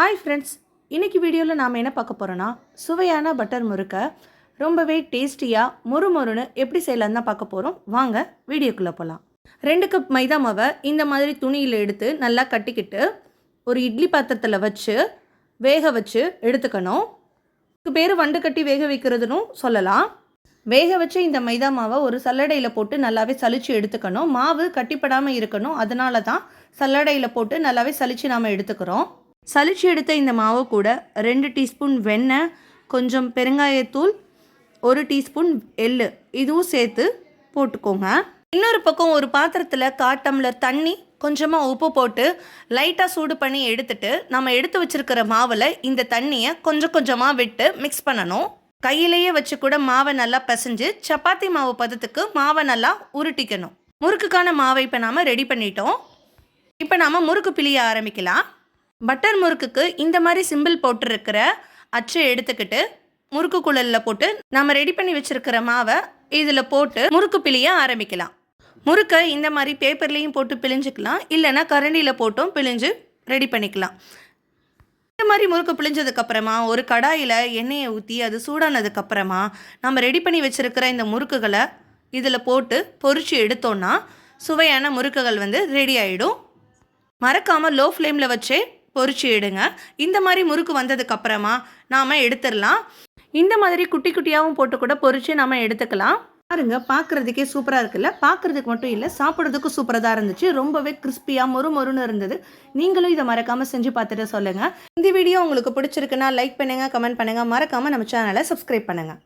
Hi friends, இன்றைக்கி வீடியோவில் நாம் என்ன பார்க்க போகிறோன்னா சுவையான பட்டர் முறுக்கை ரொம்பவே டேஸ்டியாக மொறுமொறுன்னு எப்படி செய்யலான்னு தான் பார்க்க போகிறோம். வாங்க வீடியோக்குள்ளே போகலாம். 2 கப் மைதா மாவை இந்த மாதிரி துணியில் எடுத்து நல்லா கட்டிக்கிட்டு ஒரு இட்லி பாத்திரத்தில் வச்சு வேக வச்சு எடுத்துக்கணும். இதுக்கு பேர் வண்டு கட்டி வேக வைக்கிறதுன்னு சொல்லலாம். வேக வச்சு இந்த மைதா மாவை ஒரு சல்லடையில் போட்டு நல்லாவே சலிச்சு எடுத்துக்கணும். மாவு கட்டிப்படாமல் இருக்கணும், அதனால தான் சல்லடையில் போட்டு நல்லாவே சலிச்சு நாம் எடுத்துக்கிறோம். சலிச்சு எடுத்த இந்த மாவு கூட 2 டீஸ்பூன் வெண்ணெய், கொஞ்சம் பெருங்காயத்தூள், 1 டீஸ்பூன் எள்ளு இதுவும் சேர்த்து போட்டுக்கோங்க. இன்னொரு பக்கம் ஒரு பாத்திரத்தில் 1/4 டம்ளர் தண்ணி, கொஞ்சமாக உப்பு போட்டு லைட்டாக சூடு பண்ணி எடுத்துட்டு நம்ம எடுத்து வச்சுருக்கிற மாவில் இந்த தண்ணியை கொஞ்சம் கொஞ்சமாக விட்டு மிக்ஸ் பண்ணணும். கையிலேயே வச்சு கூட மாவை நல்லா பிசைஞ்சு சப்பாத்தி மாவு பதத்துக்கு மாவை நல்லா உருட்டிக்கணும். முறுக்குக்கான மாவை இப்போ நாம் ரெடி பண்ணிட்டோம். இப்போ நாம் முறுக்கு பிழிய ஆரம்பிக்கலாம். பட்டர் முறுக்குக்கு இந்த மாதிரி சிம்பிள் போட்டிருக்கிற அச்சை எடுத்துக்கிட்டு முறுக்கு குழலில் போட்டு நம்ம ரெடி பண்ணி வச்சுருக்கிற மாவை இதில் போட்டு முறுக்கு பிழிய ஆரம்பிக்கலாம். முறுக்கை இந்த மாதிரி பேப்பர்லேயும் போட்டு பிழிஞ்சிக்கலாம், இல்லைன்னா கரண்டியில் போட்டும் பிழிஞ்சு ரெடி பண்ணிக்கலாம். இந்த மாதிரி முறுக்கு பிழிஞ்சதுக்கப்புறமா ஒரு கடாயில் எண்ணெயை ஊற்றி அது சூடானதுக்கப்புறமா நம்ம ரெடி பண்ணி வச்சுருக்கிற இந்த முறுக்குகளை இதில் போட்டு பொரிச்சு எடுத்தோன்னா சுவையான முறுக்குகள் ரெடி ஆகிடும். மறக்காமல் லோ ஃப்ளேமில் வச்சே பொரிச்சு எடுங்க. இந்த மாதிரி முறுக்கு வந்ததுக்கப்புறமா நாம் எடுத்துடலாம். இந்த மாதிரி குட்டி குட்டியாகவும் போட்டு கூட பொரிச்சு நாம் எடுத்துக்கலாம். பாருங்க, பார்க்குறதுக்கே சூப்பராக இருக்குல்ல. பார்க்குறதுக்கு மட்டும் இல்லை, சாப்பிட்றதுக்கும் சூப்பராக தான் இருந்துச்சு. ரொம்பவே கிறிஸ்பியாக மொறுமொறுன்னு இருந்தது. நீங்களும் இதை மறக்காமல் செஞ்சு பார்த்துட்டு சொல்லுங்கள். இந்த வீடியோ உங்களுக்கு பிடிச்சிருக்குன்னா லைக் பண்ணுங்கள், கமெண்ட் பண்ணுங்கள், மறக்காமல் நம்ம சேனலை சப்ஸ்கிரைப் பண்ணுங்கள்.